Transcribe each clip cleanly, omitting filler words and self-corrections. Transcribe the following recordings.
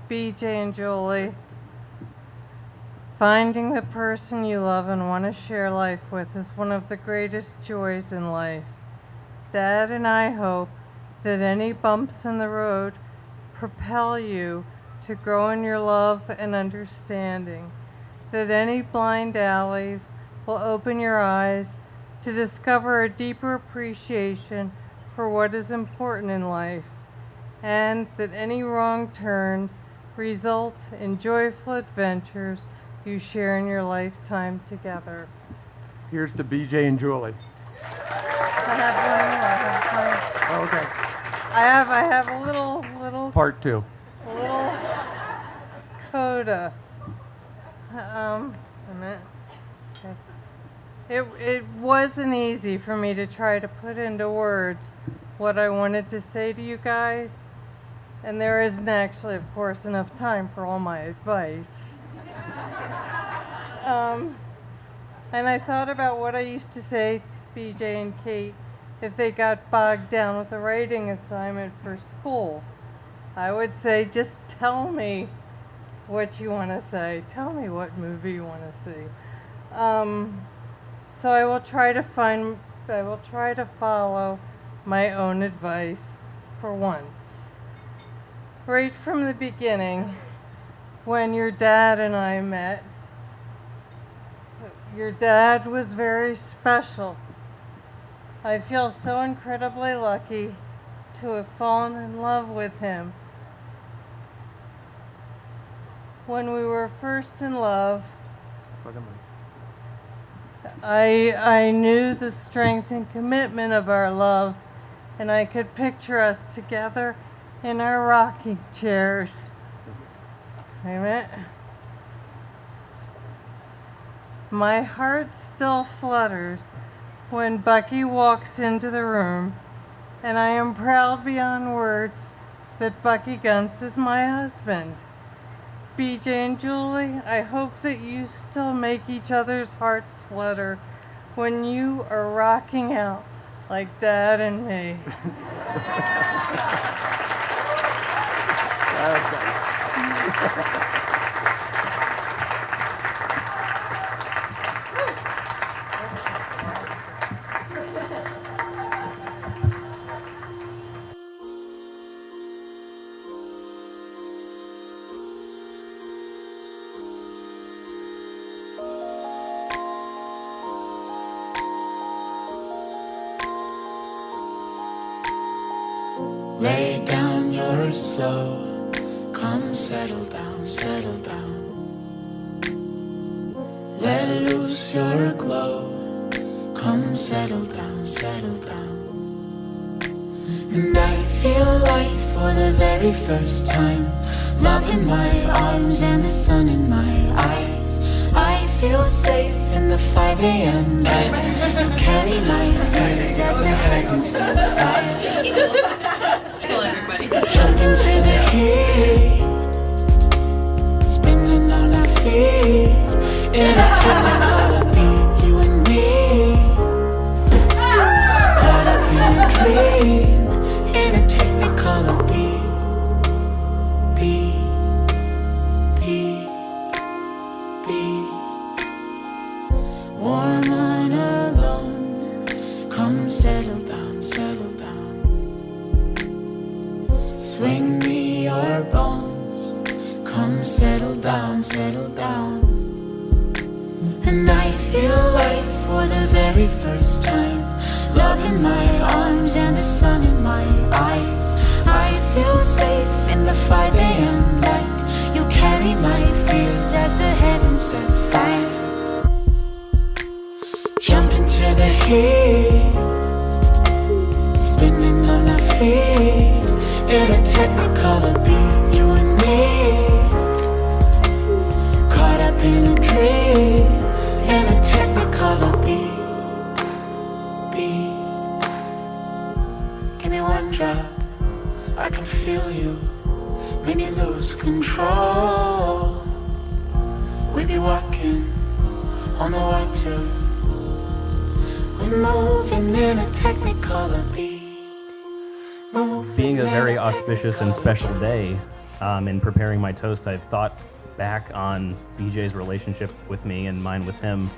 BJ and Julie, finding the person you love and want to share life with is one of the greatest joys in life. Dad and I hope that any bumps in the road propel you to grow in your love and understanding, that any blind alleys will open your eyes to discover a deeper appreciation for what is important in life, and that any wrong turns result in joyful adventures you share in your lifetime together. Here's to BJ and Julie. I have one more. Oh, okay. I have a little Part 2. little coda. A minute. Okay. It wasn't easy for me to try to put into words what I wanted to say to you guys, and there isn't actually, of course, enough time for all my advice. And I thought about what I used to say to BJ and Kate if they got bogged down with a writing assignment for school. I would say, just tell me what you want to say. Tell me what movie you want to see. So I will try to follow my own advice for once. Right from the beginning, when your dad and I met, your dad was very special. I feel so incredibly lucky to have fallen in love with him. When we were first in love, I knew the strength and commitment of our love, and I could picture us together in our rocking chairs. Amen. My heart still flutters when Bucky walks into the room, and I am proud beyond words that Bucky Gunts is my husband. BJ and Julie, I hope that you still make each other's hearts flutter when you are rocking out like Dad and me. Lay down your slow, come settle down, settle down. Let loose your glow, come settle down, settle down. And I feel life for the very first time, love in my arms and the sun in my eyes. I feel safe in the 5 a.m. night, you carry my fears as the heavens set fire. Jump into the heat, spinning on our feet, in a technicolor beat, you and me, caught up in a dream, in a technicolor beat, warm and alone, come settle down, settle down. Swing me your bones, come settle down, settle down. And I feel life for the very first time, love in my arms and the sun in my eyes. I feel safe in the 5 a.m. light, you carry my fears as the heavens set fire. Jump into the heat, spinning on our feet, in a technicolor beat, you and me, caught up in a dream, in a technicolor beat. Give me one drop, I can feel you, make me lose control. We be walking on the water, we're moving in a technicolor beat. Being a very auspicious and special day In preparing my toast, I've thought back on BJ's relationship with me and mine with him.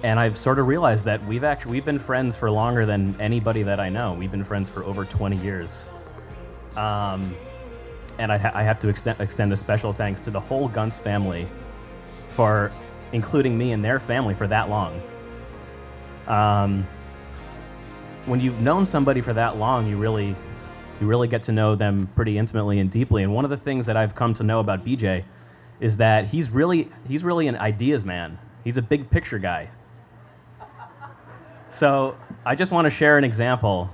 And I've sort of realized that we've been friends for longer than anybody that I know. We've been friends for over 20 years. And I have to extend a special thanks to the whole Gunst family for including me in their family for that long. When you've known somebody for that long, you really get to know them pretty intimately and deeply. And one of the things that I've come to know about BJ is that he's really an ideas man. He's a big picture guy. So I just want to share an example,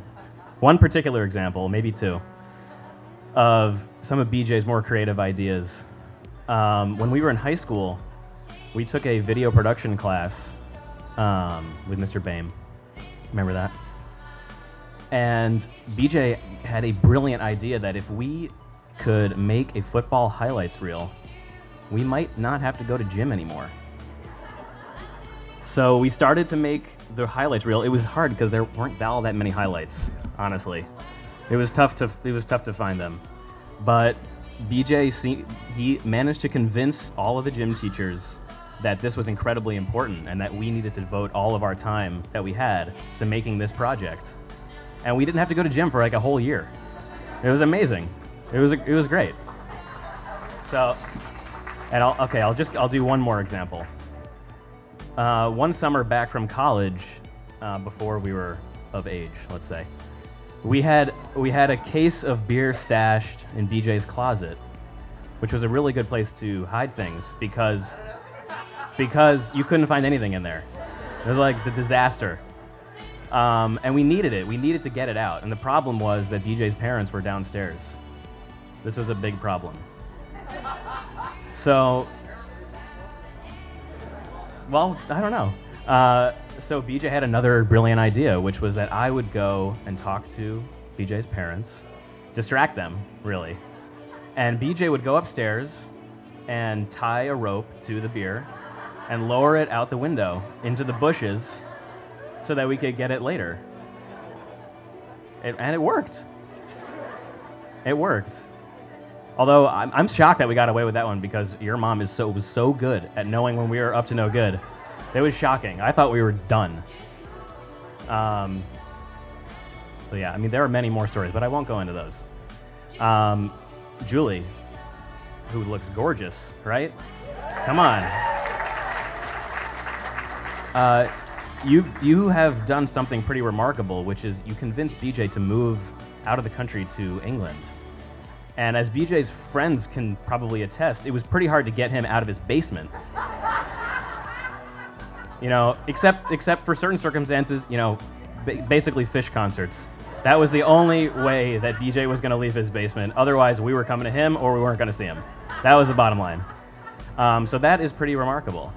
one particular example, maybe two, of some of BJ's more creative ideas. When we were in high school, we took a video production class with Mr. Boehm. Remember that? And BJ had a brilliant idea that if we could make a football highlights reel, we might not have to go to gym anymore. So we started to make the highlights reel. It was hard because there weren't all that many highlights, honestly. It was tough to find them. But BJ, he managed to convince all of the gym teachers that this was incredibly important and that we needed to devote all of our time that we had to making this project. And we didn't have to go to gym for like a whole year. It was amazing. It was great. So, and I'll do one more example. One summer back from college, before we were of age, let's say, we had a case of beer stashed in BJ's closet, which was a really good place to hide things because you couldn't find anything in there. It was like the disaster. And we needed it. We needed to get it out. And the problem was that BJ's parents were downstairs. This was a big problem. So, well, I don't know. So BJ had another brilliant idea, which was that I would go and talk to BJ's parents, distract them, really. And BJ would go upstairs and tie a rope to the beer and lower it out the window into the bushes so that we could get it later. And it worked. It worked. Although I'm shocked that we got away with that one because your mom was so good at knowing when we were up to no good. It was shocking. I thought we were done. So yeah, I mean, there are many more stories, but I won't go into those. Julie, who looks gorgeous, right? Come on. You have done something pretty remarkable, which is you convinced BJ to move out of the country to England. And as BJ's friends can probably attest, it was pretty hard to get him out of his basement. You know, except for certain circumstances, you know, basically Fish concerts. That was the only way that BJ was going to leave his basement. Otherwise, we were coming to him or we weren't going to see him. That was the bottom line. So that is pretty remarkable.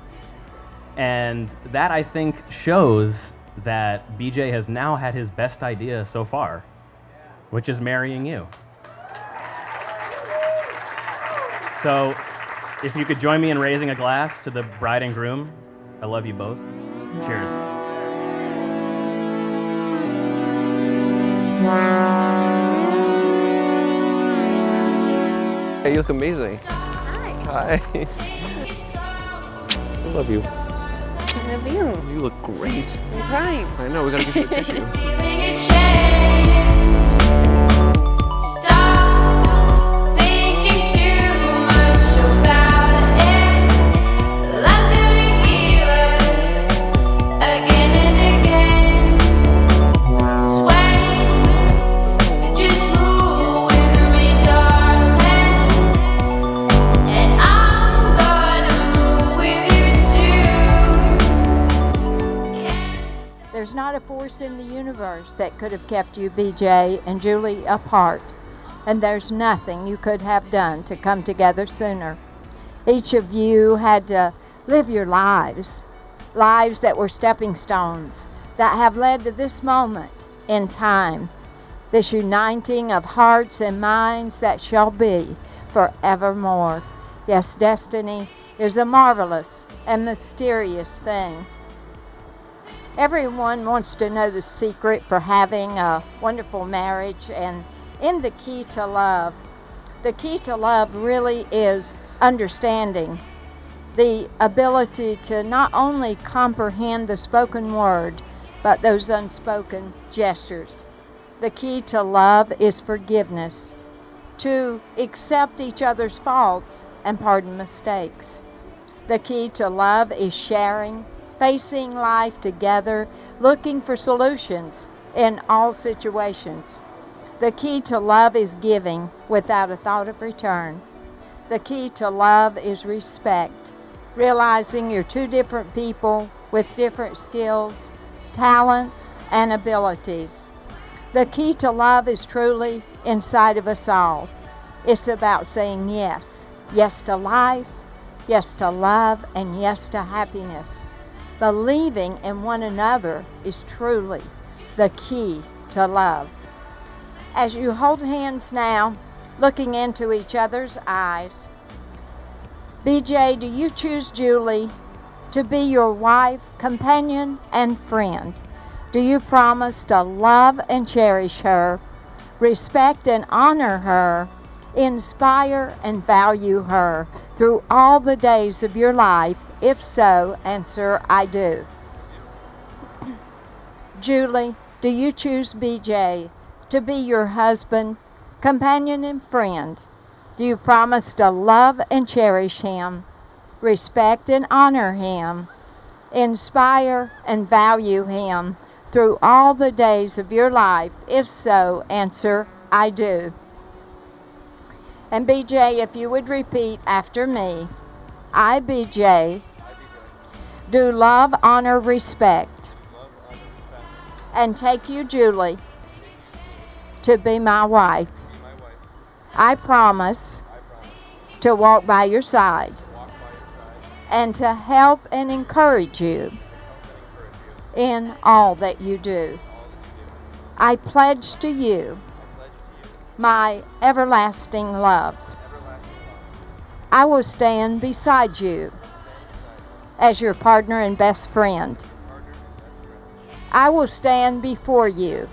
And that, I think, shows that BJ has now had his best idea so far, which is marrying you. So if you could join me in raising a glass to the bride and groom, I love you both. Cheers. Hey, you look amazing. Hi. Hi. I love you. I love you. You look great. I'm crying. I know, we gotta give you a tissue. Feeling a change. Stop thinking too much about it. Life's gonna heal us again and again. Sway, just move with me, darling. And I'm gonna move with you too. There's not a force in the universe that could have kept you, BJ and Julie, apart. And there's nothing you could have done to come together sooner. Each of you had to live your lives that were stepping stones, that have led to this moment in time, this uniting of hearts and minds that shall be forevermore. Yes, destiny is a marvelous and mysterious thing. Everyone wants to know the secret for having a wonderful marriage, and in the key to love, The key to love really is understanding, the ability to not only comprehend the spoken word, but those unspoken gestures. The key to love is forgiveness, to accept each other's faults and pardon mistakes. The key to love is sharing, facing life together, looking for solutions in all situations. The key to love is giving without a thought of return. The key to love is respect, realizing you're two different people with different skills, talents, and abilities. The key to love is truly inside of us all. It's about saying yes. Yes to life, yes to love, and yes to happiness. Believing in one another is truly the key to love. As you hold hands now, looking into each other's eyes, BJ, do you choose Julie to be your wife, companion, and friend? Do you promise to love and cherish her, respect and honor her, inspire and value her through all the days of your life? If so, answer, I do. Julie, do you choose BJ to be your husband, companion, and friend? Do you promise to love and cherish him, respect and honor him, inspire and value him through all the days of your life? If so, answer, I do. And BJ, if you would repeat after me, I, BJ, do love, honor, respect, and take you, Julie, to be my wife. I promise to walk by your side and to help and encourage you in all that you do. I pledge to you my everlasting love. I will stand beside you as your partner and best friend. I will stand before you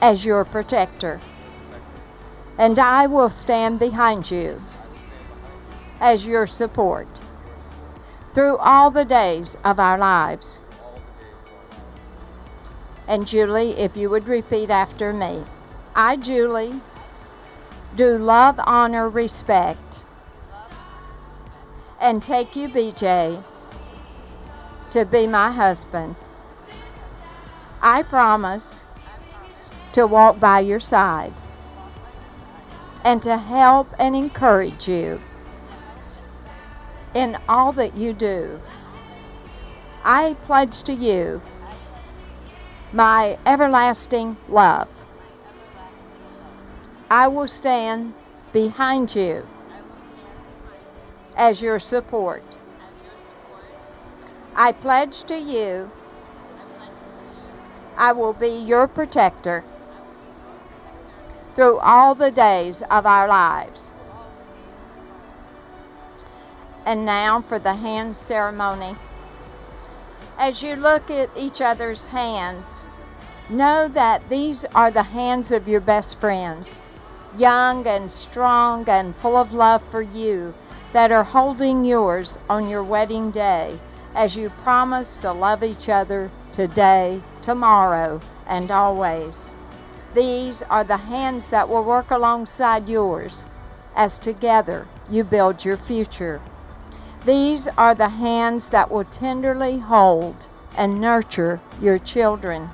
as your protector. And I will stand behind you as your support through all the days of our lives. And Julie, if you would repeat after me. I, Julie, do love, honor, respect, and take you, BJ, to be my husband. I promise to walk by your side and to help and encourage you in all that you do. I pledge to you my everlasting love. I will stand behind you as your support. I pledge to you I will be your protector through all the days of our lives. And now for the hand ceremony. As you look at each other's hands, know that these are the hands of your best friend, young and strong and full of love for you, that are holding yours on your wedding day as you promise to love each other today, tomorrow, and always. These are the hands that will work alongside yours as together you build your future. These are the hands that will tenderly hold and nurture your children.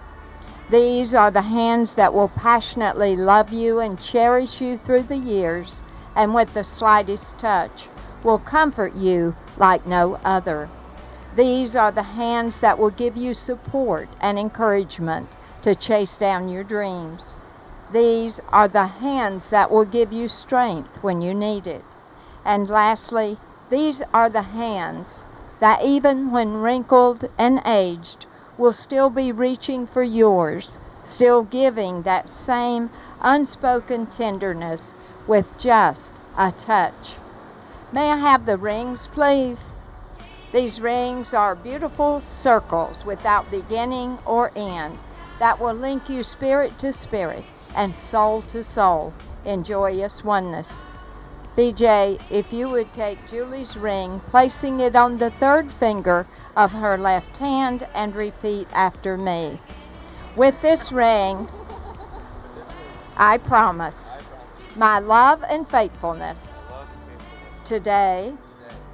These are the hands that will passionately love you and cherish you through the years, and with the slightest touch will comfort you like no other. These are the hands that will give you support and encouragement to chase down your dreams. These are the hands that will give you strength when you need it. And lastly, these are the hands that even when wrinkled and aged will still be reaching for yours, still giving that same unspoken tenderness with just a touch. May I have the rings, please? These rings are beautiful circles without beginning or end that will link you spirit to spirit and soul to soul in joyous oneness. BJ, if you would take Julie's ring, placing it on the third finger of her left hand, and repeat after me. With this ring, I promise my love and faithfulness today,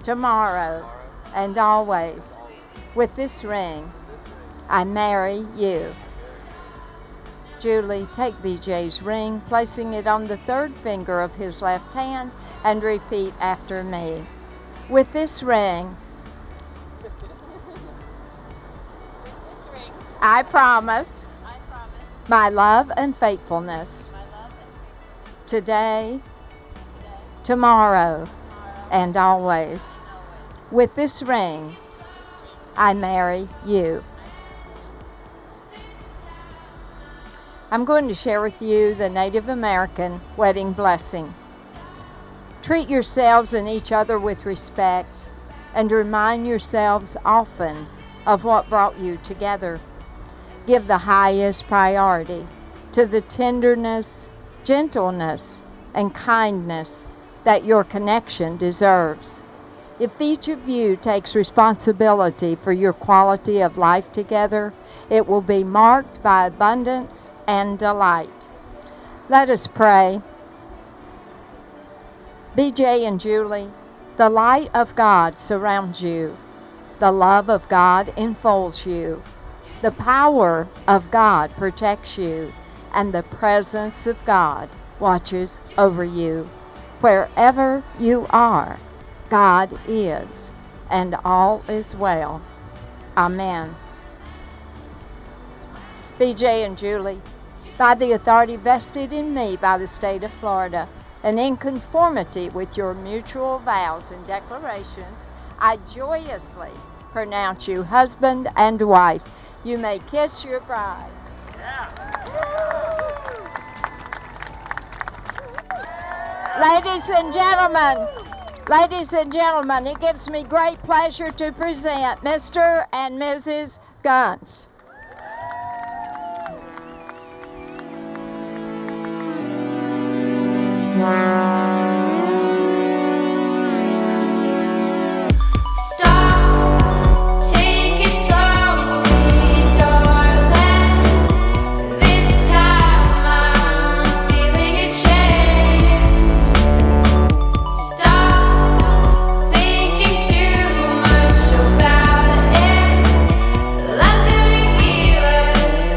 tomorrow, and always. With this ring, I marry you. Julie, take BJ's ring, placing it on the third finger of his left hand, and repeat after me. With this ring, I promise my love and faithfulness today, tomorrow, and always. With this ring, I marry you. I'm going to share with you the Native American wedding blessing. Treat yourselves and each other with respect, and remind yourselves often of what brought you together. Give the highest priority to the tenderness, gentleness, and kindness that your connection deserves. If each of you takes responsibility for your quality of life together, it will be marked by abundance and delight. Let us pray. BJ and Julie, the light of God surrounds you. The love of God enfolds you. The power of God protects you, and the presence of God watches over you. Wherever you are, God is, and all is well. Amen. BJ and Julie, by the authority vested in me by the state of Florida, and in conformity with your mutual vows and declarations, I joyously pronounce you husband and wife. You may kiss your bride. Ladies and gentlemen, it gives me great pleasure to present Mr. and Mrs. Guns. Stop, take it slowly, darling. This time I'm feeling a change. Stop thinking too much about it. Love's gonna heal us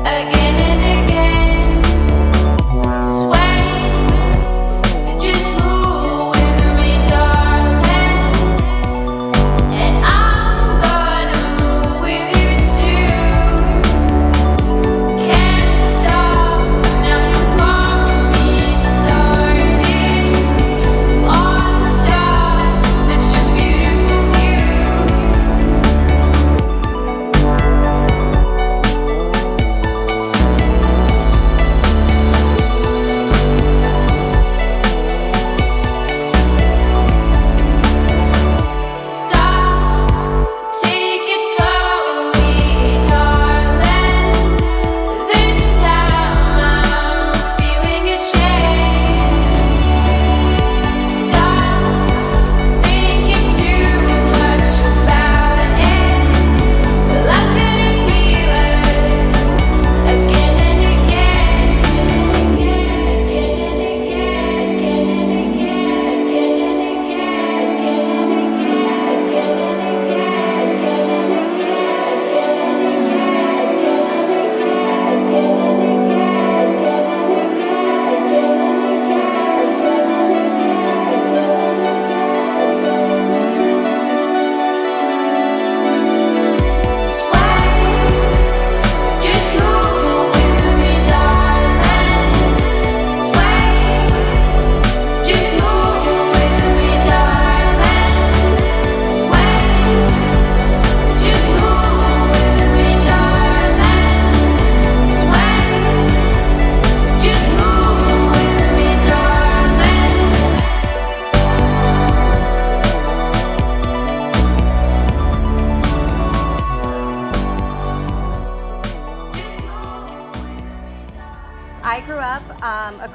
again and again. Sway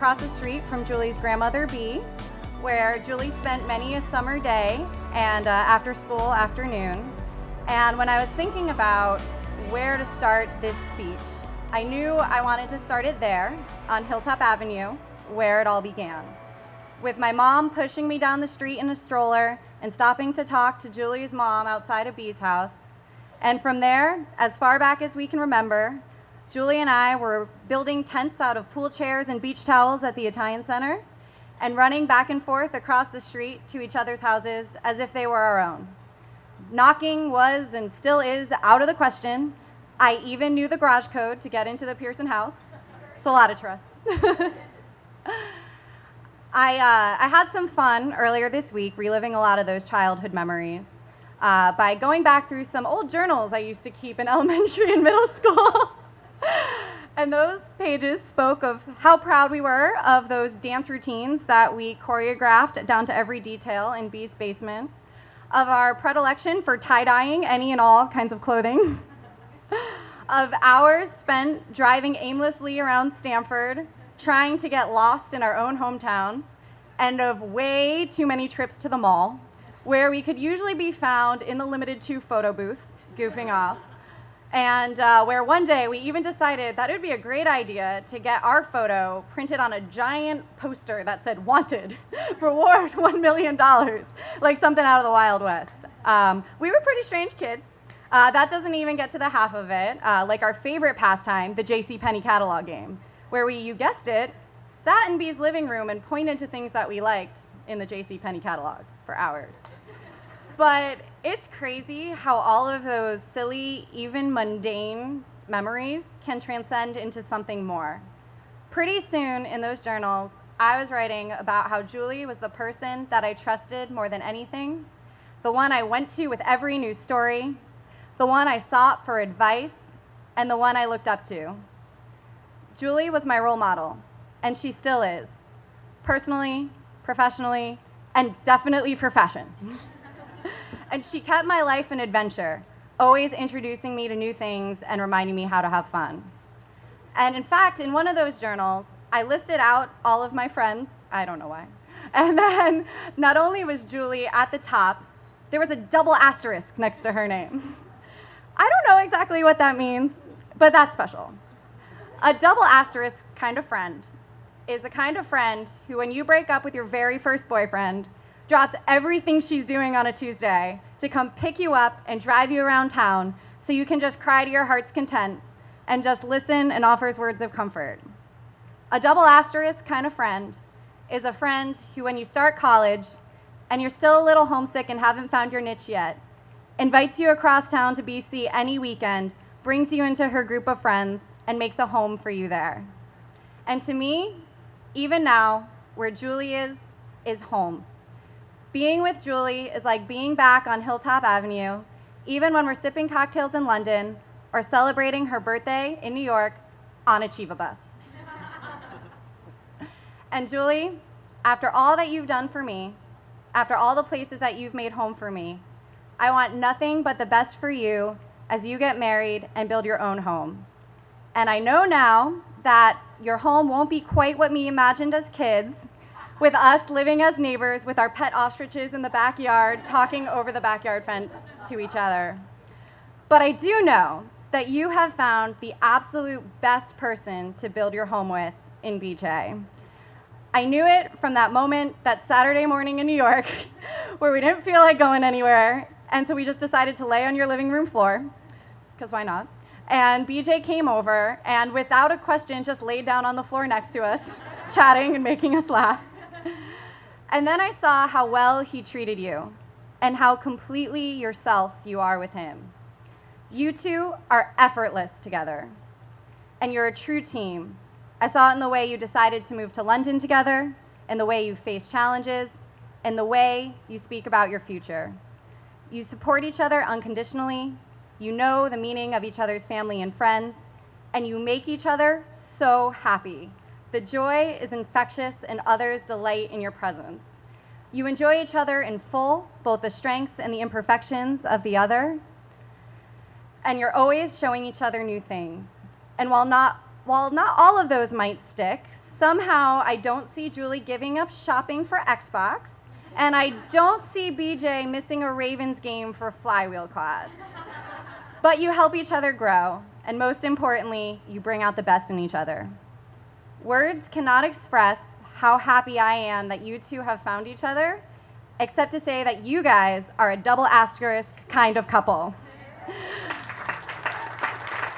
across the street from Julie's grandmother, Bee, where Julie spent many a summer day and after school afternoon. And when I was thinking about where to start this speech, I knew I wanted to start it there on Hilltop Avenue, where it all began. With my mom pushing me down the street in a stroller and stopping to talk to Julie's mom outside of Bee's house. And from there, as far back as we can remember, Julie and I were building tents out of pool chairs and beach towels at the Italian Center and running back and forth across the street to each other's houses as if they were our own. Knocking was and still is out of the question. I even knew the garage code to get into the Pearson house. It's a lot of trust. I had some fun earlier this week reliving a lot of those childhood memories by going back through some old journals I used to keep in elementary and middle school. And those pages spoke of how proud we were of those dance routines that we choreographed down to every detail in Bee's basement, of our predilection for tie-dyeing any and all kinds of clothing, of hours spent driving aimlessly around Stamford, trying to get lost in our own hometown, and of way too many trips to the mall, where we could usually be found in the limited 2 photo booth, goofing off, and where one day we even decided that it would be a great idea to get our photo printed on a giant poster that said, "Wanted, reward $1 million," like something out of the Wild West. We were pretty strange kids. That doesn't even get to the half of it, like our favorite pastime, the JCPenney catalog game, where we, you guessed it, sat in Bee's living room and pointed to things that we liked in the JCPenney catalog for hours. But it's crazy how all of those silly, even mundane memories can transcend into something more. Pretty soon in those journals, I was writing about how Julie was the person that I trusted more than anything, the one I went to with every news story, the one I sought for advice, and the one I looked up to. Julie was my role model, and she still is, personally, professionally, and definitely for fashion. And she kept my life an adventure, always introducing me to new things and reminding me how to have fun. And in fact, in one of those journals, I listed out all of my friends, I don't know why, and then not only was Julie at the top, there was a double asterisk next to her name. I don't know exactly what that means, but that's special. A double asterisk kind of friend is the kind of friend who, when you break up with your very first boyfriend, drops everything she's doing on a Tuesday to come pick you up and drive you around town so you can just cry to your heart's content and just listen and offers words of comfort. A double asterisk kind of friend is a friend who, when you start college and you're still a little homesick and haven't found your niche yet, invites you across town to BC any weekend, brings you into her group of friends, and makes a home for you there. And to me, even now, where Julie is home. Being with Julie is like being back on Hilltop Avenue, even when we're sipping cocktails in London or celebrating her birthday in New York on a Chiva bus. And Julie, after all that you've done for me, after all the places that you've made home for me, I want nothing but the best for you as you get married and build your own home. And I know now that your home won't be quite what we imagined as kids, with us living as neighbors with our pet ostriches in the backyard, talking over the backyard fence to each other. But I do know that you have found the absolute best person to build your home with in BJ. I knew it from that moment, that Saturday morning in New York, where we didn't feel like going anywhere, and so we just decided to lay on your living room floor, because why not? And BJ came over, and without a question, just laid down on the floor next to us, chatting and making us laugh. And then I saw how well he treated you, and how completely yourself you are with him. You two are effortless together, and you're a true team. I saw it in the way you decided to move to London together, in the way you face challenges, in the way you speak about your future. You support each other unconditionally, you know the meaning of each other's family and friends, and you make each other so happy. The joy is infectious and others delight in your presence. You enjoy each other in full, both the strengths and the imperfections of the other, and you're always showing each other new things. And while not all of those might stick, Somehow, I don't see Julie giving up shopping for Xbox, and I don't see BJ missing a Ravens game for flywheel class. But you help each other grow, and most importantly, you bring out the best in each other. Words cannot express how happy I am that you two have found each other, except to say that you guys are a double asterisk kind of couple.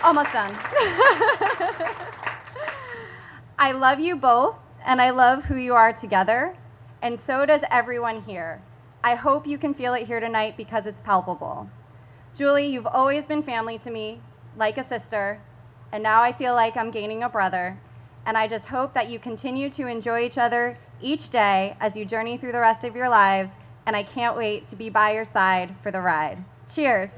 Almost done. I love you both, and I love who you are together, and so does everyone here. I hope you can feel it here tonight because it's palpable. Julie, you've always been family to me, like a sister, and now I feel like I'm gaining a brother, and I just hope that you continue to enjoy each other each day as you journey through the rest of your lives, and I can't wait to be by your side for the ride. Cheers.